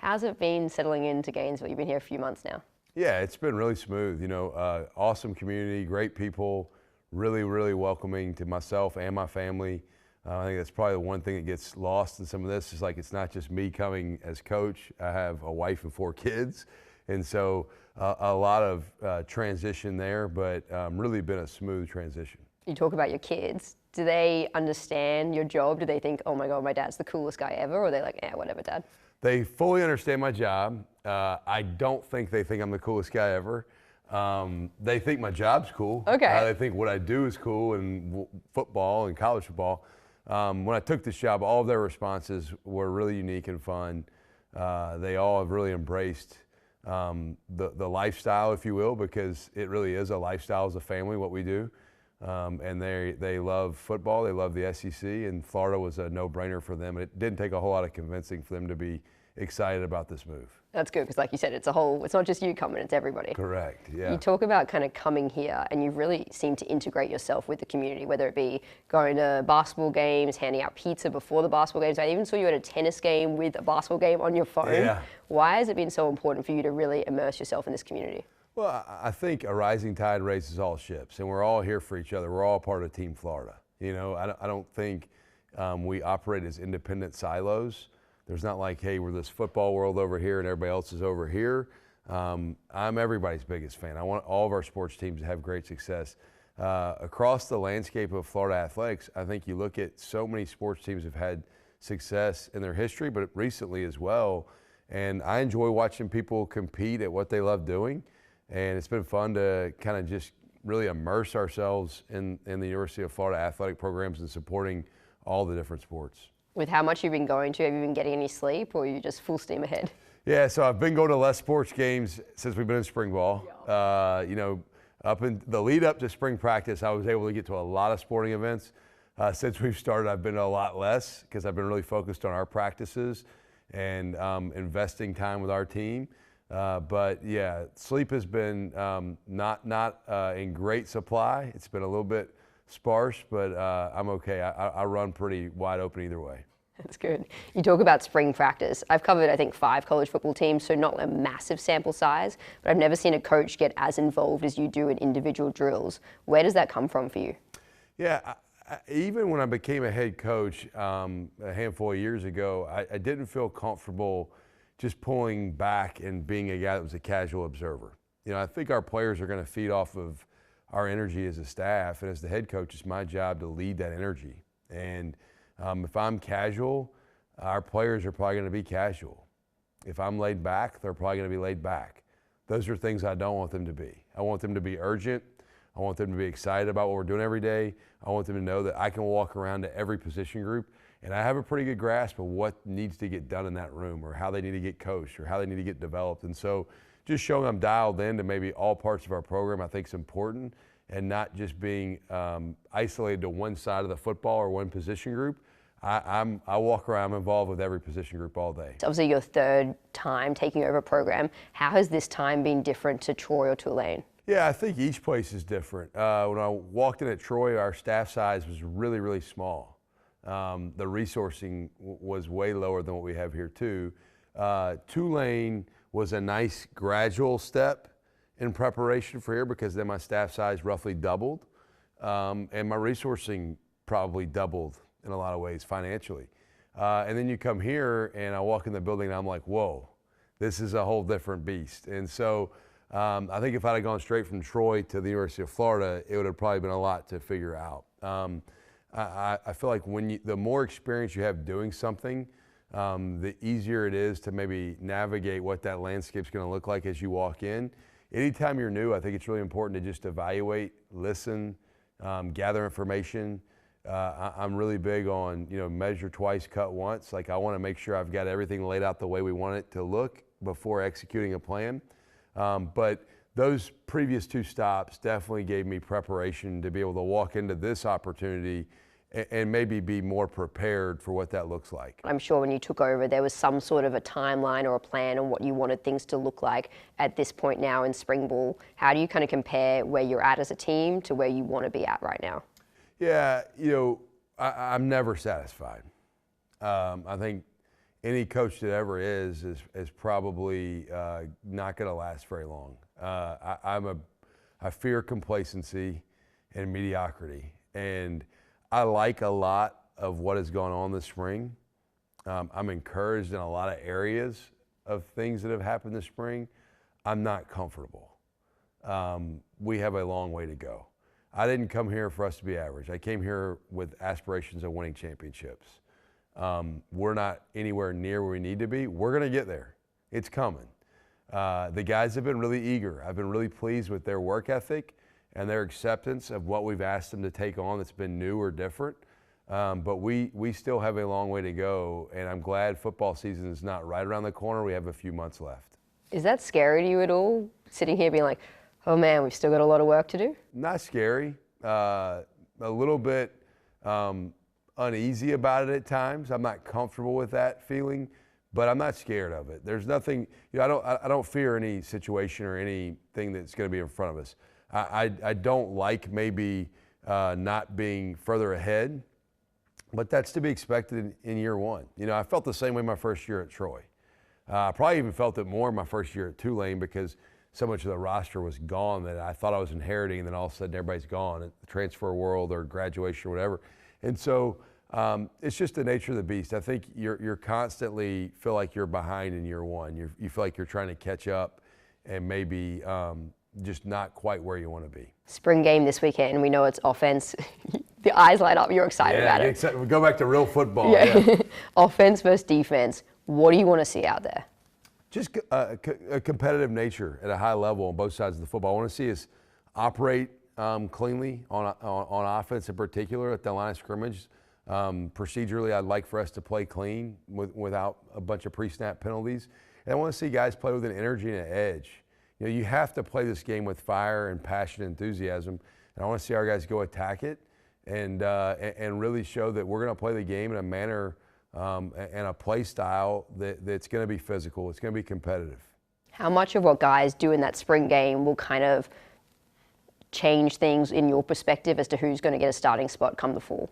How's it been settling into Gainesville? You've been here a few months now. Yeah, it's been really smooth. Awesome community, great people, really, really welcoming to myself and my family. I think that's probably the one thing that gets lost in some of this is like it's not just me coming as coach. I have a wife and 4 kids, and so a lot of transition there, but really been a smooth transition. You talk about your kids. Do they understand your job? Do they think, oh my God, my dad's the coolest guy ever? Or are they like, yeah, whatever, Dad? They fully understand my job. I don't think they think I'm the coolest guy ever. They think my job's cool. Okay. They think what I do is cool in football and college football. When I took this job, all of their responses were really unique and fun. They all have really embraced the lifestyle, if you will, because it really is a lifestyle as a family, what we do. And they love football, they love the SEC, and Florida was a no-brainer for them. It didn't take a whole lot of convincing for them to be excited about this move. That's good, because like you said, it's not just you coming, it's everybody. Correct, yeah. You talk about kind of coming here, and you really seem to integrate yourself with the community, whether it be going to basketball games, handing out pizza before the basketball games. I even saw you at a tennis game with a basketball game on your phone. Yeah. Why has it been so important for you to really immerse yourself in this community? Well, I think a rising tide raises all ships, and we're all here for each other. We're all part of Team Florida. I don't think we operate as independent silos. There's not like, hey, we're this football world over here and everybody else is over here. I'm everybody's biggest fan. I want all of our sports teams to have great success. Across the landscape of Florida athletics, I think you look at so many sports teams have had success in their history, but recently as well. And I enjoy watching people compete at what they love doing. And it's been fun to kind of just really immerse ourselves in the University of Florida athletic programs and supporting all the different sports. With how much you've been going to, have you been getting any sleep, or are you just full steam ahead? Yeah, so I've been going to less sports games since we've been in spring ball. Yeah. Up in the lead up to spring practice, I was able to get to a lot of sporting events. Since we've started, I've been to a lot less because I've been really focused on our practices and investing time with our team. But yeah, sleep has been not in great supply. It's been a little bit sparse, but I'm okay. I run pretty wide open either way. That's good. You talk about spring practice. I've covered, I think, 5 college football teams, so not a massive sample size, but I've never seen a coach get as involved as you do in individual drills. Where does that come from for you? Yeah, even when I became a head coach a handful of years ago, I didn't feel comfortable just pulling back and being a guy that was a casual observer. I think our players are going to feed off of our energy as a staff, and as the head coach, it's my job to lead that energy. And if I'm casual, our players are probably going to be casual. If I'm laid back, they're probably going to be laid back. Those are things I don't want them to be. I want them to be urgent. I want them to be excited about what we're doing every day. I want them to know that I can walk around to every position group and I have a pretty good grasp of what needs to get done in that room, or how they need to get coached, or how they need to get developed. And so just showing I'm dialed in to maybe all parts of our program I think is important, and not just being isolated to one side of the football or one position group. I walk around, I'm involved with every position group all day. It's obviously your 3rd time taking over a program. How has this time been different to Troy or Tulane? Yeah, I think each place is different. When I walked in at Troy, our staff size was really, really small. The resourcing was way lower than what we have here too. Tulane was a nice gradual step in preparation for here, because then my staff size roughly doubled, and my resourcing probably doubled in a lot of ways financially. And then you come here and I walk in the building and I'm like, whoa, this is a whole different beast. And so I think if I'd have gone straight from Troy to the University of Florida, it would have probably been a lot to figure out. I feel like the more experience you have doing something, the easier it is to maybe navigate what that landscape's going to look like as you walk in. Anytime you're new, I think it's really important to just evaluate, listen, gather information. I'm really big on, measure twice, cut once. Like, I want to make sure I've got everything laid out the way we want it to look before executing a plan. But those previous 2 stops definitely gave me preparation to be able to walk into this opportunity and maybe be more prepared for what that looks like. I'm sure when you took over, there was some sort of a timeline or a plan on what you wanted things to look like at this point now in spring ball. How do you kind of compare where you're at as a team to where you want to be at right now? Yeah, I'm never satisfied. I think any coach that ever is probably not going to last very long. I fear complacency and mediocrity, and I like a lot of what has gone on this spring. I'm encouraged in a lot of areas of things that have happened this spring. I'm not comfortable. We have a long way to go. I didn't come here for us to be average. I came here with aspirations of winning championships. We're not anywhere near where we need to be. We're going to get there. It's coming. The guys have been really eager. I've been really pleased with their work ethic and their acceptance of what we've asked them to take on that's been new or different. But we still have a long way to go, and I'm glad football season is not right around the corner. We have a few months left. Is that scary to you at all, sitting here being like, oh man, we've still got a lot of work to do? Not scary. A little bit uneasy about it at times. I'm not comfortable with that feeling, but I'm not scared of it. There's nothing, I don't fear any situation or anything that's going to be in front of us. I don't like maybe not being further ahead, but that's to be expected in year one. I felt the same way my first year at Troy. I probably even felt it more my first year at Tulane because so much of the roster was gone that I thought I was inheriting, and then all of a sudden everybody's gone at the transfer world or graduation or whatever. And so it's just the nature of the beast. I think you're constantly feel like you're behind in year one. You feel like you're trying to catch up and maybe just not quite where you want to be. Spring game this weekend, we know it's offense. The eyes light up, you're excited about it. We go back to real football. Yeah. Offense versus defense. What do you want to see out there? Just a competitive nature at a high level on both sides of the football. I want to see us operate cleanly on offense in particular at the line of scrimmage. Procedurally, I'd like for us to play clean without a bunch of pre-snap penalties. And I want to see guys play with an energy and an edge. You have to play this game with fire and passion and enthusiasm. And I want to see our guys go attack it and really show that we're going to play the game in a manner and a play style that's going to be physical. It's going to be competitive. How much of what guys do in that spring game will kind of change things in your perspective as to who's going to get a starting spot come the fall?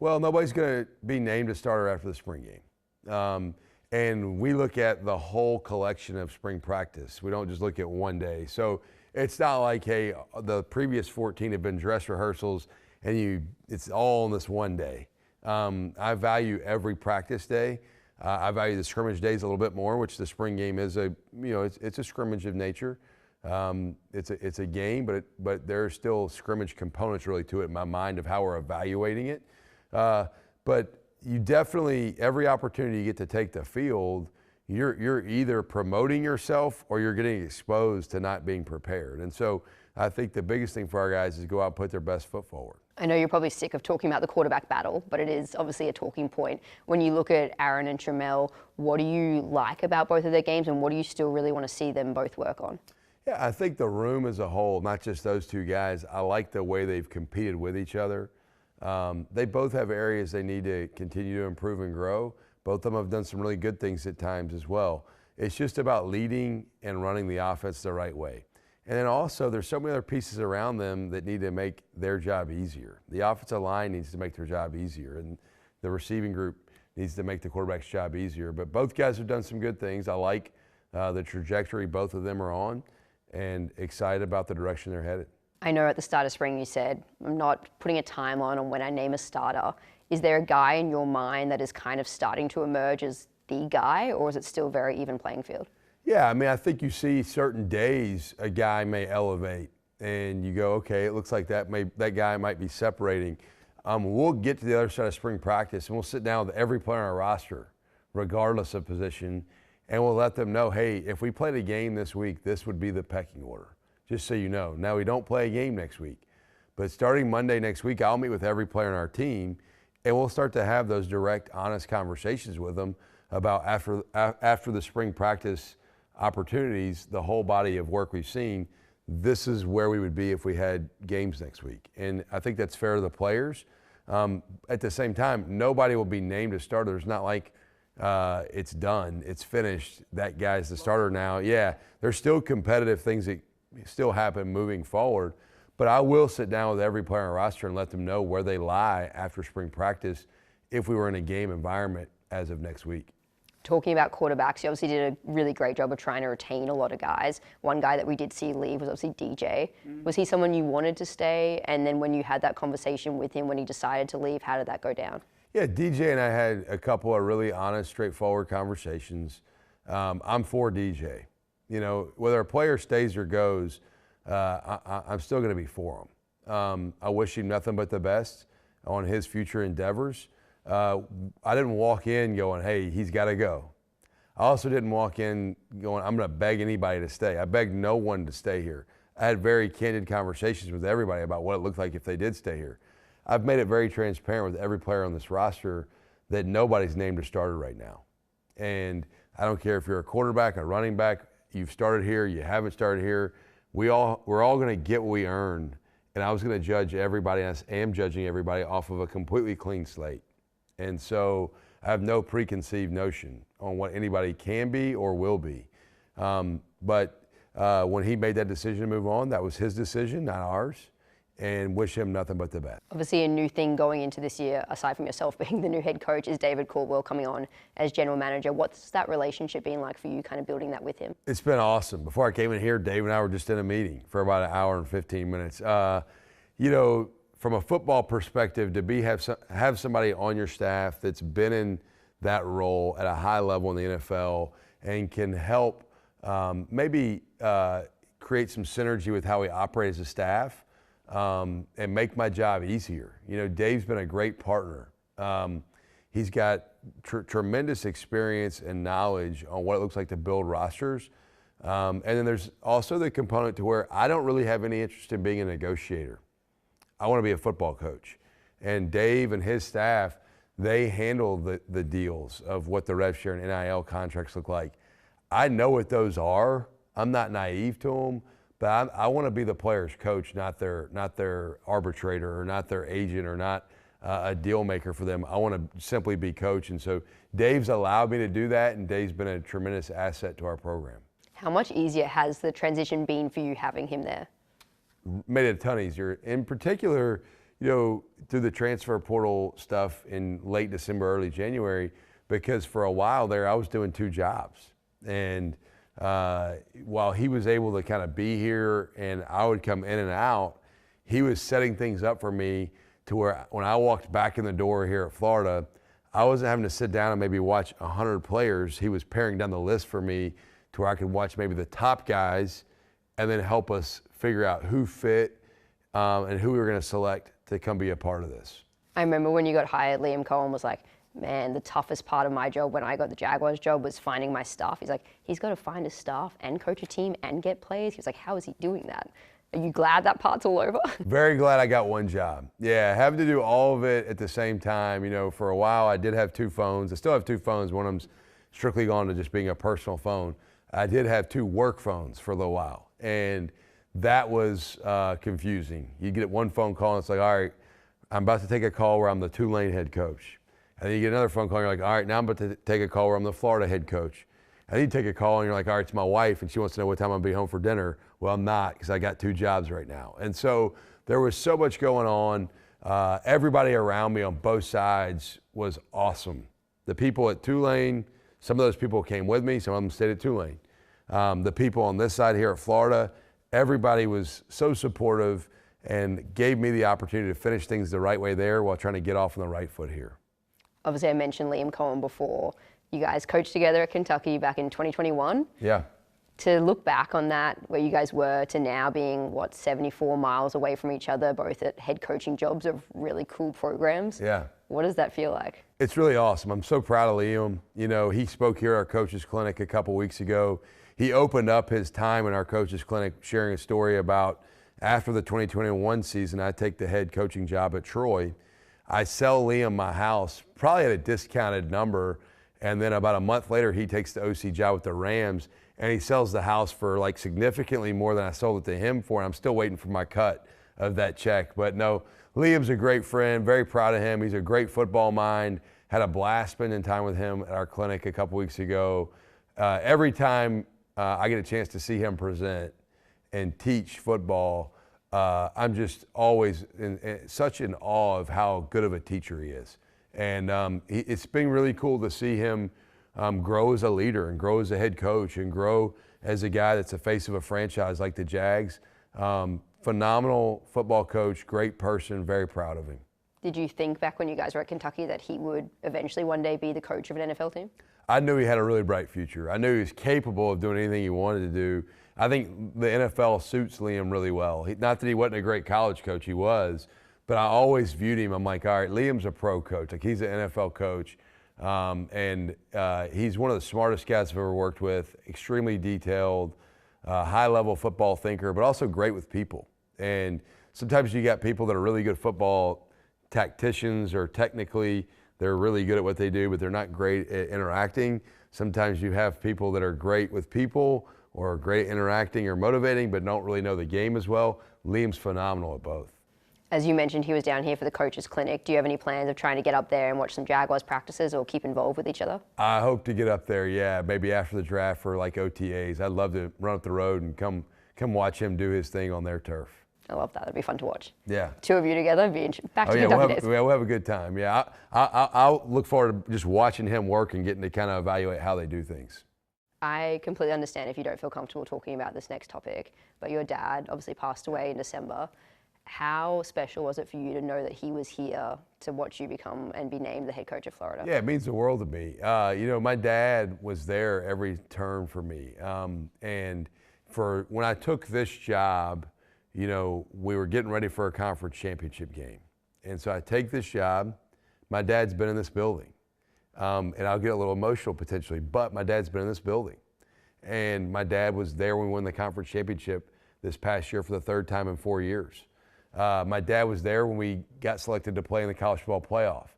Well, nobody's going to be named a starter after the spring game. And we look at the whole collection of spring practice. We don't just look at one day. So it's not like, hey, the previous 14 have been dress rehearsals and it's all on this one day. I value every practice day. I value the scrimmage days a little bit more, which the spring game is it's a scrimmage of nature. It's a game, but there are still scrimmage components really to it in my mind of how we're evaluating it. But you definitely, every opportunity you get to take the field, you're either promoting yourself or you're getting exposed to not being prepared. And so I think the biggest thing for our guys is go out and put their best foot forward. I know you're probably sick of talking about the quarterback battle, but it is obviously a talking point. When you look at Aaron and Tramel, what do you like about both of their games, and what do you still really want to see them both work on? Yeah, I think the room as a whole, not just those two guys, I like the way they've competed with each other. They both have areas they need to continue to improve and grow. Both of them have done some really good things at times as well. It's just about leading and running the offense the right way. And then also, there's so many other pieces around them that need to make their job easier. The offensive line needs to make their job easier, and the receiving group needs to make the quarterback's job easier. But both guys have done some good things. I like the trajectory both of them are on, and excited about the direction they're headed. I know at the start of spring you said, I'm not putting a timeline on when I name a starter. Is there a guy in your mind that is kind of starting to emerge as the guy, or is it still very even playing field? Yeah, I mean, I think you see certain days a guy may elevate, and you go, okay, it looks like that guy might be separating. We'll get to the other side of spring practice, and we'll sit down with every player on our roster, regardless of position, and we'll let them know, hey, if we played a game this week, this would be the pecking order, just so you know. Now, we don't play a game next week, but starting Monday next week, I'll meet with every player on our team, and we'll start to have those direct, honest conversations with them about after the spring practice opportunities, the whole body of work we've seen, this is where we would be if we had games next week. And I think that's fair to the players. At the same time, nobody will be named a starter. It's not like it's done, it's finished, that guy's the starter now. Yeah, there's still competitive things that still happen moving forward, but I will sit down with every player on our roster and let them know where they lie after spring practice if we were in a game environment as of next week. Talking about quarterbacks, you obviously did a really great job of trying to retain a lot of guys. One guy that we did see leave was obviously DJ. Was he someone you wanted to stay? And then when you had that conversation with him when he decided to leave, how did that go down? Yeah, DJ and I had a couple of really honest, straightforward conversations. I'm for DJ. You know, whether a player stays or goes, I'm still going to be for him. I wish him nothing but the best on his future endeavors. I didn't walk in going, hey, he's got to go. I also didn't walk in going, I'm going to beg anybody to stay. I begged no one to stay here. I had very candid conversations with everybody about what it looked like if they did stay here. I've made it very transparent with every player on this roster that nobody's named a starter right now. And I don't care if you're a quarterback, a running back, you've started here, you haven't started here. We're all going to get what we earn. And I was going to judge everybody, and I am judging everybody off of a completely clean slate. And so I have no preconceived notion on what anybody can be or will be. But when he made that decision to move on, that was his decision, not ours, and wish him nothing but the best. Obviously, a new thing going into this year, aside from yourself being the new head coach, is David Caldwell coming on as general manager. What's that relationship been like for you, kind of building that with him? It's been awesome. Before I came in here, Dave and I were just in a meeting for about an hour and 15 minutes. You know, from a football perspective, to have somebody on your staff that's been in that role at a high level in the NFL and can help maybe create some synergy with how we operate as a staff and make my job easier. You know, Dave's been a great partner. He's got tremendous experience and knowledge on what it looks like to build rosters. And then there's also the component to where I don't really have any interest in being a negotiator. I want to be a football coach. And Dave and his staff, they handle the deals of what the rev share and NIL contracts look like. I know what those are. I'm not naive to them, but I want to be the player's coach, not their arbitrator or not their agent or not a deal maker for them. I want to simply be coach. And so Dave's allowed me to do that, and Dave's been a tremendous asset to our program. How much easier has the transition been for you having him there? Made it a ton easier. In particular, you know, through the transfer portal stuff in late December, early January, because for a while there I was doing two jobs. And while he was able to kind of be here and I would come in and out, he was setting things up for me to where when I walked back in the door here at Florida, I wasn't having to sit down and maybe watch 100 players. He was paring down the list for me to where I could watch maybe the top guys and then help us figure out who fit and who we were going to select to come be a part of this. I remember when you got hired, Liam Cohen was like, man, the toughest part of my job when I got the Jaguars job was finding my staff. He's like, he's got to find a staff and coach a team and get players. He was like, how is he doing that? Are you glad that part's all over? Very glad I got one job. Yeah, having to do all of it at the same time. You know, for a while I did have two phones. I still have two phones. One of them's strictly gone to just being a personal phone. I did have two work phones for a little while. And that was confusing. You get one phone call and it's like, all right, I'm about to take a call where I'm the Tulane head coach. And then you get another phone call and you're like, all right, now I'm about to take a call where I'm the Florida head coach. And then you take a call and you're like, all right, it's my wife and she wants to know what time I'm gonna be home for dinner. Well, I'm not, because I got two jobs right now. And so there was so much going on. Everybody around me on both sides was awesome. The people at Tulane, some of those people came with me, some of them stayed at Tulane. The people on this side here at Florida, everybody was so supportive and gave me the opportunity to finish things the right way there while trying to get off on the right foot here. Obviously, I mentioned Liam Cohen before. You guys coached together at Kentucky back in 2021. Yeah. To look back on that, where you guys were, to now being, 74 miles away from each other, both at head coaching jobs of really cool programs. Yeah. What does that feel like? It's really awesome. I'm so proud of Liam. You know, he spoke here at our coaches clinic a couple weeks ago. He opened up his time in our coaches clinic sharing a story about after the 2021 season, I take the head coaching job at Troy. I sell Liam my house probably at a discounted number. And then about a month later, he takes the OC job with the Rams and he sells the house for like significantly more than I sold it to him for. And I'm still waiting for my cut of that check. But no, Liam's a great friend, very proud of him. He's a great football mind. Had a blast spending time with him at our clinic a couple weeks ago. Every time I get a chance to see him present and teach football, I'm just always such in awe of how good of a teacher he is. And it's been really cool to see him grow as a leader and grow as a head coach and grow as a guy that's the face of a franchise like the Jags. Phenomenal football coach, great person, very proud of him. Did you think back when you guys were at Kentucky that he would eventually one day be the coach of an NFL team? I knew he had a really bright future. I knew he was capable of doing anything he wanted to do. I think the NFL suits Liam really well. Not that he wasn't a great college coach, he was, but I always viewed him, I'm like, all right, Liam's a pro coach. Like, he's an NFL coach, and he's one of the smartest guys I've ever worked with, extremely detailed, high-level football thinker, but also great with people. And sometimes you got people that are really good football tacticians, or technically they're really good at what they do, but they're not great at interacting. Sometimes you have people that are great with people or great at interacting or motivating, but don't really know the game as well. Liam's phenomenal at both. As you mentioned, he was down here for the coaches clinic. Do you have any plans of trying to get up there and watch some Jaguars practices or keep involved with each other? I hope to get up there, yeah, maybe after the draft for like OTAs. I'd love to run up the road and come watch him do his thing on their turf. I love that. That'd be fun to watch. Yeah. Two of you together, back to yeah, Kentucky days. We'll have a good time. Yeah, I'll look forward to just watching him work and getting to kind of evaluate how they do things. I completely understand if you don't feel comfortable talking about this next topic, but your dad obviously passed away in December. How special was it for you to know that he was here to watch you become and be named the head coach of Florida? Yeah, it means the world to me. You know, my dad was there every turn for me. And for when I took this job, you know, we were getting ready for a conference championship game. And so I take this job. My dad's been in this building. And I'll get a little emotional potentially, but my dad's been in this building. And my dad was there when we won the conference championship this past year for the third time in 4 years. My dad was there when we got selected to play in the college football playoff.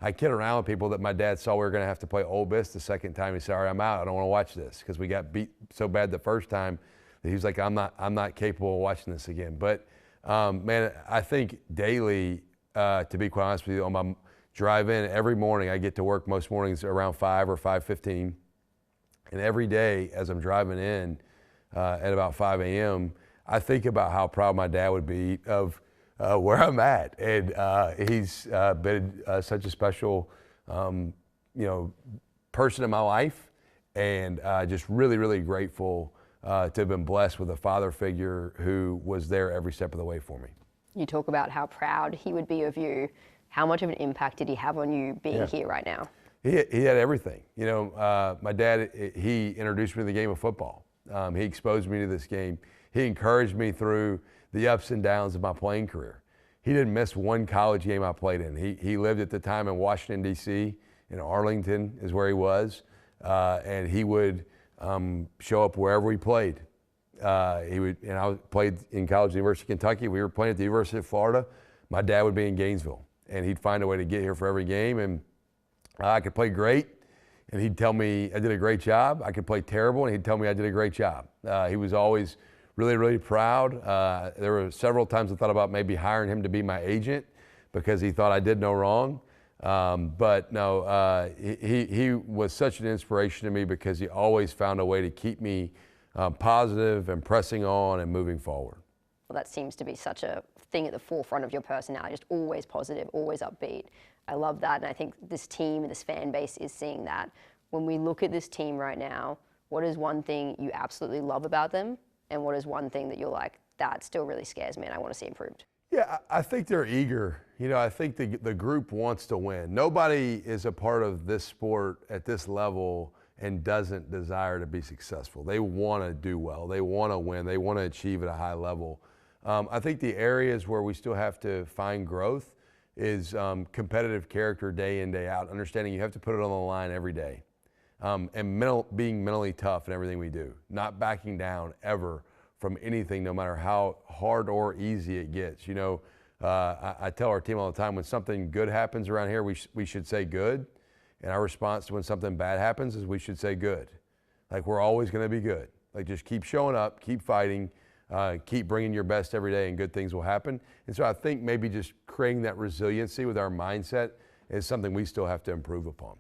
I kid around with people that my dad saw we were going to have to play Ole Miss the second time. He said, all right, I'm out. I don't want to watch this, because we got beat so bad the first time that he was like, I'm not capable of watching this again. But man, I think daily, to be quite honest with you, on my drive in every morning, I get to work most mornings around 5 or 5:15. And every day as I'm driving in at about 5 a.m., I think about how proud my dad would be of where I'm at. And he's been such a special, you know, person in my life, and just really, really grateful to have been blessed with a father figure who was there every step of the way for me. You talk about how proud he would be of you. How much of an impact did he have on you being here right now? He had everything. You know, my dad, he introduced me to the game of football. He exposed me to this game. He encouraged me through the ups and downs of my playing career. He didn't miss one college game I played in. He lived at the time in Washington, D.C., in Arlington is where he was, and he would show up wherever we played. And I played in college at the University of Kentucky. We were playing at the University of Florida. My dad would be in Gainesville, and he'd find a way to get here for every game. And I could play great, and he'd tell me I did a great job. I could play terrible, and he'd tell me I did a great job. He was always really, really proud. There were several times I thought about maybe hiring him to be my agent because he thought I did no wrong. But no, he was such an inspiration to me because he always found a way to keep me positive and pressing on and moving forward. Well, that seems to be such a thing at the forefront of your personality, just always positive, always upbeat. I love that, and I think this team, this fan base is seeing that. When we look at this team right now, what is one thing you absolutely love about them, and what is one thing that you're like, that still really scares me and I want to see improved? Yeah, I think they're eager. You know, I think the group wants to win. Nobody is a part of this sport at this level and doesn't desire to be successful. They want to do well. They want to win. They want to achieve at a high level. I think the areas where we still have to find growth is competitive character day in, day out, understanding you have to put it on the line every day, and being mentally tough in everything we do, not backing down ever from anything, no matter how hard or easy it gets. You know, I tell our team all the time, when something good happens around here, we should say good, and our response to when something bad happens is we should say good. Like, we're always going to be good. Like, just keep showing up, keep fighting, keep bringing your best every day, and good things will happen. And so I think maybe just creating that resiliency with our mindset is something we still have to improve upon.